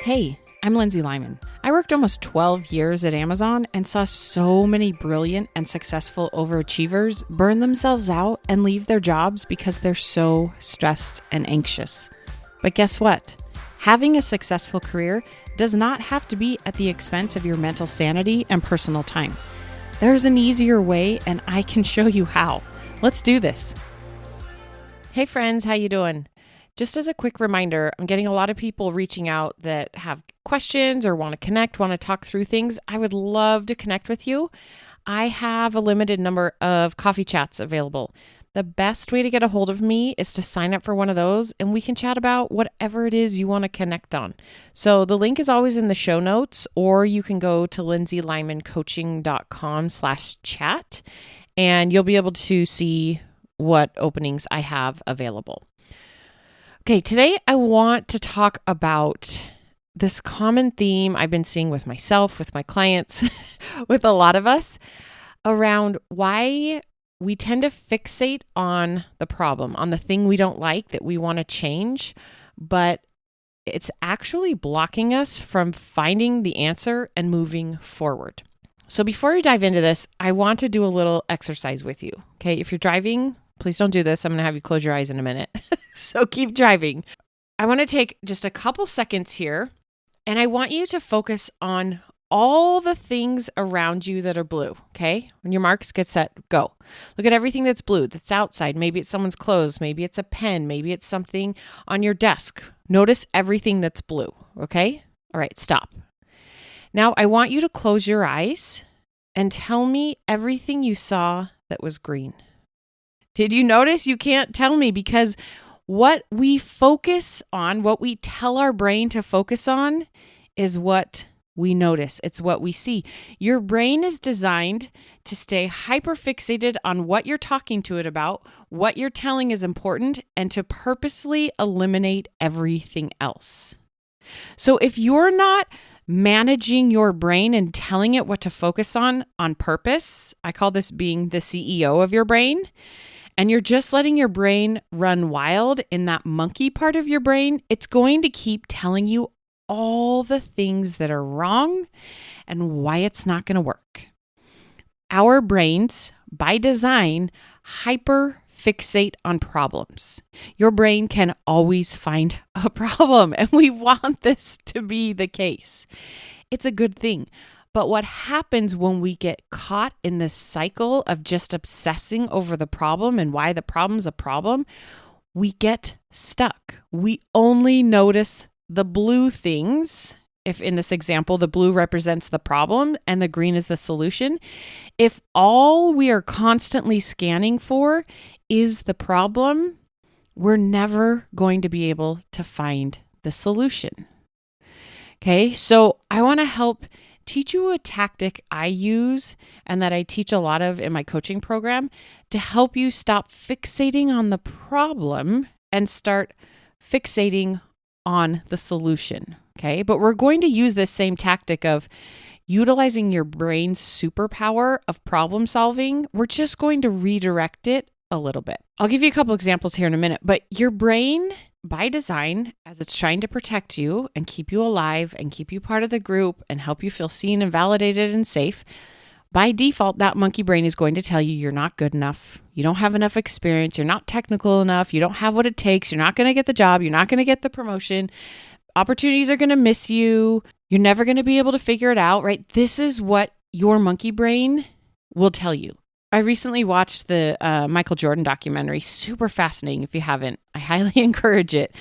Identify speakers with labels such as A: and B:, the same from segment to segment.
A: Hey, I'm Lindsay Lyman. I worked almost 12 years at Amazon and saw so many brilliant and successful overachievers burn themselves out and leave their jobs because they're so stressed and anxious. But guess what? Having a successful career does not have to be at the expense of your mental sanity and personal time. There's an easier way, and I can show you how. Let's do this. Hey friends, how you doing? Just as a quick reminder, I'm getting a lot of people reaching out that have questions or want to connect, want to talk through things. I would love to connect with you. I have a limited number of coffee chats available. The best way to get a hold of me is to sign up for one of those, and we can chat about whatever it is you want to connect on. So the link is always in the show notes, or you can go to lindsaylymancoaching.com/chat, and you'll be able to see what openings I have available. Okay, today I want to talk about this common theme I've been seeing with myself, with my clients, with a lot of us, around why we tend to fixate on the problem, on the thing we don't like that we want to change, but it's actually blocking us from finding the answer and moving forward. So before we dive into this, I want to do a little exercise with you. Okay, if you're driving, please don't do this. I'm going to have you close your eyes in a minute. So keep driving. I want to take just a couple seconds here, and I want you to focus on all the things around you that are blue, okay? When your marks, get set, go. Look at everything that's blue, that's outside. Maybe it's someone's clothes. Maybe it's a pen. Maybe it's something on your desk. Notice everything that's blue, okay? All right, stop. Now, I want you to close your eyes and tell me everything you saw that was green. Did you notice? You can't tell me because what we focus on, what we tell our brain to focus on, is what we notice. It's what we see. Your brain is designed to stay hyperfixated on what you're talking to it about, what you're telling is important, and to purposely eliminate everything else. So if you're not managing your brain and telling it what to focus on purpose, I call this being the CEO of your brain, and you're just letting your brain run wild in that monkey part of your brain, it's going to keep telling you all the things that are wrong and why it's not going to work. Our brains, by design, hyperfixate on problems. Your brain can always find a problem, and we want this to be the case. It's a good thing. But what happens when we get caught in this cycle of just obsessing over the problem and why the problem's a problem, we get stuck. We only notice the blue things. If in this example, the blue represents the problem and the green is the solution. If all we are constantly scanning for is the problem, we're never going to be able to find the solution. Okay, so I want to help teach you a tactic I use and that I teach a lot of in my coaching program to help you stop fixating on the problem and start fixating on the solution. Okay, but we're going to use this same tactic of utilizing your brain's superpower of problem solving. We're just going to redirect it a little bit. I'll give you a couple examples here in a minute, but your brain, by design, as it's trying to protect you and keep you alive and keep you part of the group and help you feel seen and validated and safe, by default, that monkey brain is going to tell you you're not good enough. You don't have enough experience. You're not technical enough. You don't have what it takes. You're not going to get the job. You're not going to get the promotion. Opportunities are going to miss you. You're never going to be able to figure it out, right? This is what your monkey brain will tell you. I recently watched the Michael Jordan documentary. Super fascinating. If you haven't, I highly encourage it.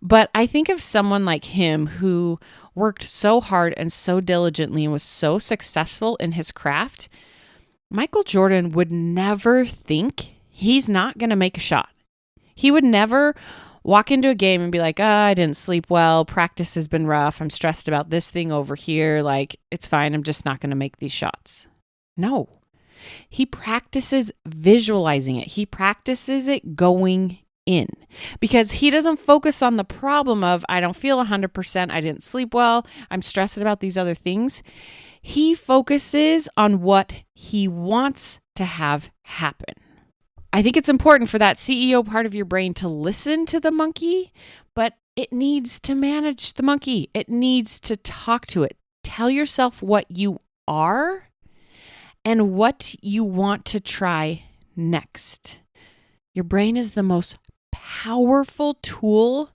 A: But I think of someone like him who worked so hard and so diligently and was so successful in his craft. Michael Jordan would never think he's not going to make a shot. He would never walk into a game and be like, I didn't sleep well. Practice has been rough. I'm stressed about this thing over here. Like, it's fine. I'm just not going to make these shots. No. He practices visualizing it. He practices it going in because he doesn't focus on the problem of, I don't feel 100%. I didn't sleep well. I'm stressed about these other things. He focuses on what he wants to have happen. I think it's important for that CEO part of your brain to listen to the monkey, but It needs to manage the monkey. It needs to talk to it. Tell yourself what you are and what you want to try next. Your brain is the most powerful tool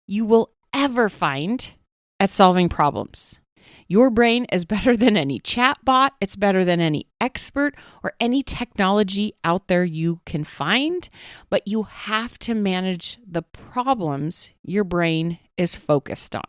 A: you will ever find at solving problems. Your brain is better than any chatbot. It's better than any expert or any technology out there you can find, but you have to manage the problems your brain is focused on.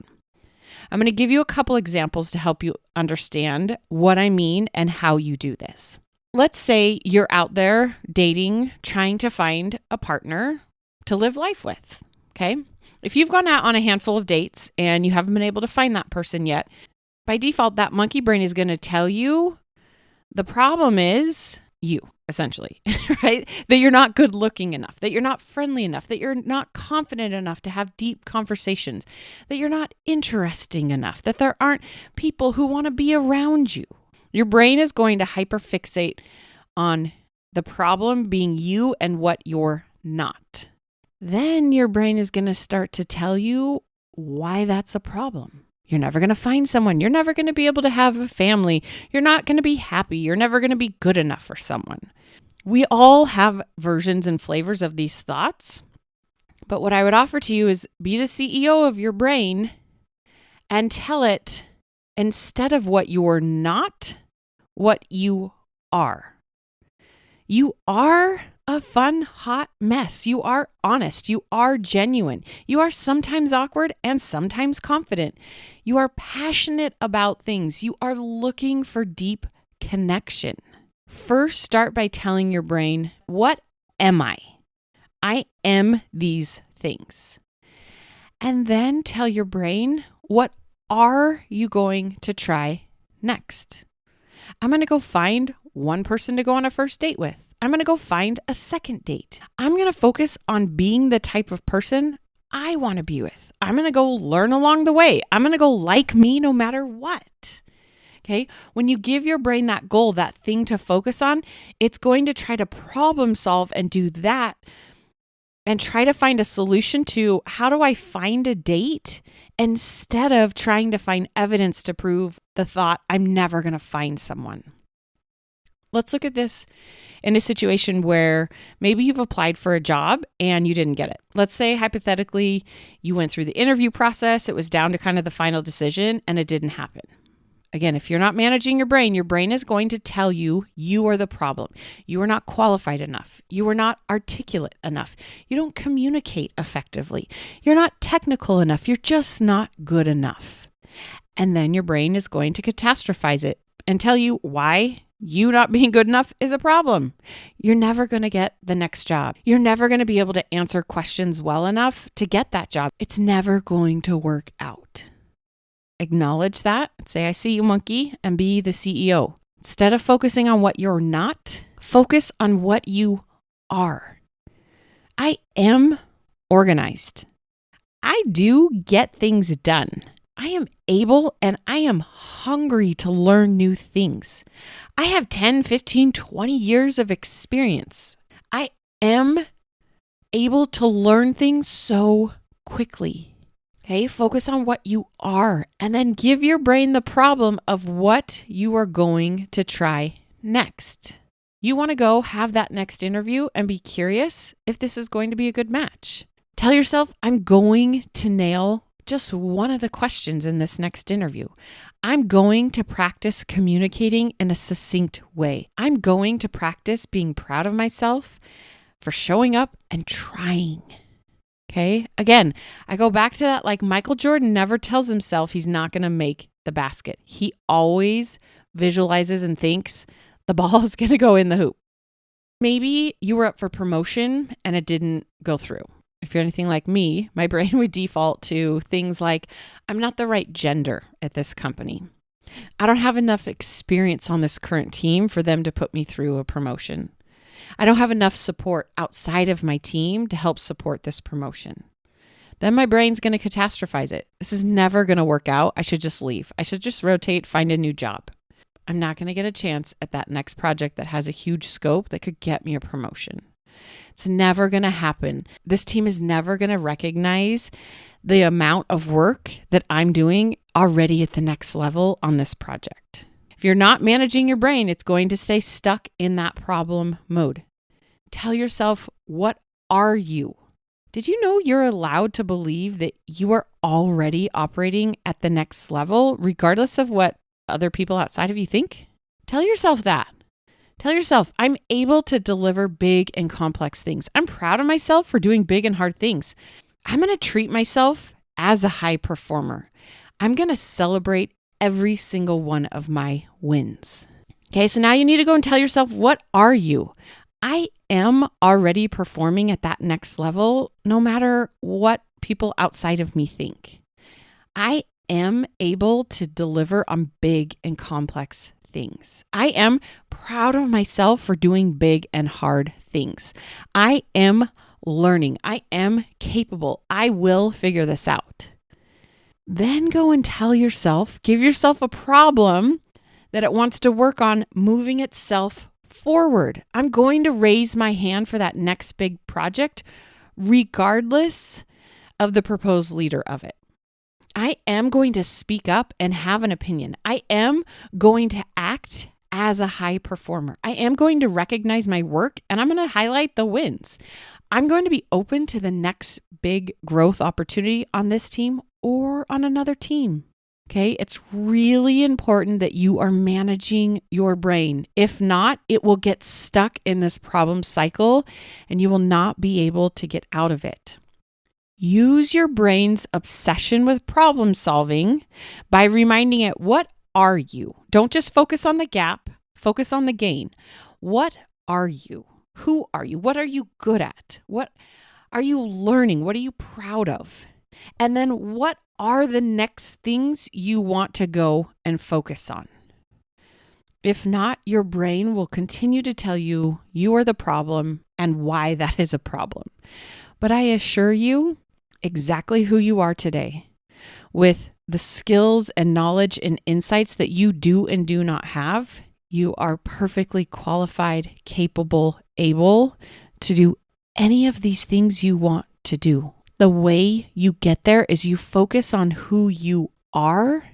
A: I'm going to give you a couple examples to help you understand what I mean and how you do this. Let's say you're out there dating, trying to find a partner to live life with, okay? If you've gone out on a handful of dates and you haven't been able to find that person yet, by default, that monkey brain is going to tell you the problem is you, essentially, right? That you're not good looking enough, that you're not friendly enough, that you're not confident enough to have deep conversations, that you're not interesting enough, that there aren't people who want to be around you. Your brain is going to hyperfixate on the problem being you and what you're not. Then your brain is going to start to tell you why that's a problem. You're never going to find someone. You're never going to be able to have a family. You're not going to be happy. You're never going to be good enough for someone. We all have versions and flavors of these thoughts. But what I would offer to you is be the CEO of your brain and tell it, instead of what you're not, what you are. You are a fun, hot mess. You are honest. You are genuine. You are sometimes awkward and sometimes confident. You are passionate about things. You are looking for deep connection. First, start by telling your brain, what am I? I am these things. And then tell your brain, what are you going to try next? I'm going to go find one person to go on a first date with. I'm going to go find a second date. I'm going to focus on being the type of person I want to be with. I'm going to go learn along the way. I'm going to go like me no matter what. Okay? When you give your brain that goal, that thing to focus on, it's going to try to problem solve and do that and try to find a solution to how do I find a date instead of trying to find evidence to prove the thought I'm never going to find someone. Let's look at this in a situation where maybe you've applied for a job and you didn't get it. Let's say hypothetically you went through the interview process, it was down to kind of the final decision and it didn't happen. Again, if you're not managing your brain is going to tell you you are the problem. You are not qualified enough. You are not articulate enough. You don't communicate effectively. You're not technical enough. You're just not good enough. And then your brain is going to catastrophize it and tell you why you not being good enough is a problem. You're never going to get the next job. You're never going to be able to answer questions well enough to get that job. It's never going to work out. Acknowledge that. Say, I see you, monkey, and be the CEO. Instead of focusing on what you're not, focus on what you are. I am organized. I do get things done. I am able and I am hungry to learn new things. I have 10, 15, 20 years of experience. I am able to learn things so quickly. Okay, focus on what you are and then give your brain the problem of what you are going to try next. You want to go have that next interview and be curious if this is going to be a good match. Tell yourself, I'm going to nail just one of the questions in this next interview. I'm going to practice communicating in a succinct way. I'm going to practice being proud of myself for showing up and trying. Okay. Again, I go back to that, like Michael Jordan never tells himself he's not going to make the basket. He always visualizes and thinks the ball is going to go in the hoop. Maybe you were up for promotion and it didn't go through. If you're anything like me, my brain would default to things like, I'm not the right gender at this company. I don't have enough experience on this current team for them to put me through a promotion. I don't have enough support outside of my team to help support this promotion. Then my brain's going to catastrophize it. This is never going to work out. I should just leave. I should just rotate, find a new job. I'm not going to get a chance at that next project that has a huge scope that could get me a promotion. It's never going to happen. This team is never going to recognize the amount of work that I'm doing already at the next level on this project. If you're not managing your brain, it's going to stay stuck in that problem mode. Tell yourself, what are you? Did you know you're allowed to believe that you are already operating at the next level, regardless of what other people outside of you think? Tell yourself that. Tell yourself, I'm able to deliver big and complex things. I'm proud of myself for doing big and hard things. I'm going to treat myself as a high performer. I'm going to celebrate every single one of my wins. Okay, so now you need to go and tell yourself, what are you? I am already performing at that next level, no matter what people outside of me think. I am able to deliver on big and complex things. I am proud of myself for doing big and hard things. I am learning. I am capable. I will figure this out. Then go and tell yourself, give yourself a problem that it wants to work on moving itself forward. I'm going to raise my hand for that next big project, regardless of the proposed leader of it. I am going to speak up and have an opinion. I am going to act as a high performer. I am going to recognize my work and I'm going to highlight the wins. I'm going to be open to the next big growth opportunity on this team or on another team. Okay, it's really important that you are managing your brain. If not, it will get stuck in this problem cycle and you will not be able to get out of it. Use your brain's obsession with problem solving by reminding it, what are you? Don't just focus on the gap, focus on the gain. What are you? Who are you? What are you good at? What are you learning? What are you proud of? And then what are the next things you want to go and focus on? If not, your brain will continue to tell you you are the problem and why that is a problem. But I assure you, exactly who you are today, with the skills and knowledge and insights that you do and do not have, you are perfectly qualified, capable, able to do any of these things you want to do. The way you get there is you focus on who you are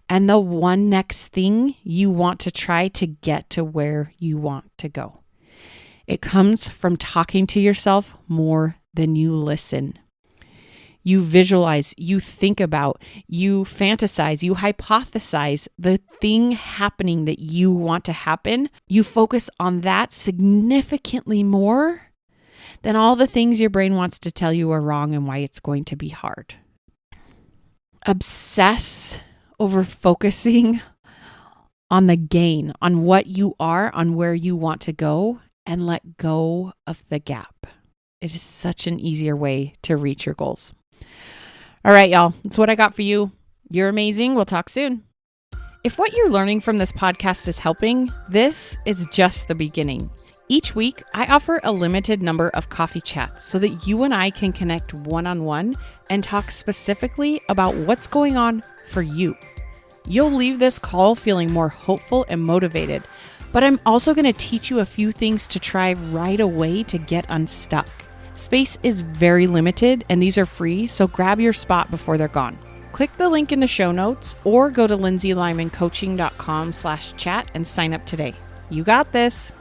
A: and the one next thing you want to try to get to where you want to go. It comes from talking to yourself more than you listen. You visualize, you think about, you fantasize, you hypothesize the thing happening that you want to happen. You focus on that significantly more than all the things your brain wants to tell you are wrong and why it's going to be hard. Obsess over focusing on the gain, on what you are, on where you want to go, and let go of the gap. It is such an easier way to reach your goals. All right, y'all, that's what I got for you. You're amazing. We'll talk soon. If what you're learning from this podcast is helping, this is just the beginning. Each week, I offer a limited number of coffee chats so that you and I can connect one-on-one and talk specifically about what's going on for you. You'll leave this call feeling more hopeful and motivated, but I'm also going to teach you a few things to try right away to get unstuck. Space is very limited and these are free, so grab your spot before they're gone. Click the link in the show notes or go to lindsaylymancoaching.com/chat and sign up today. You got this.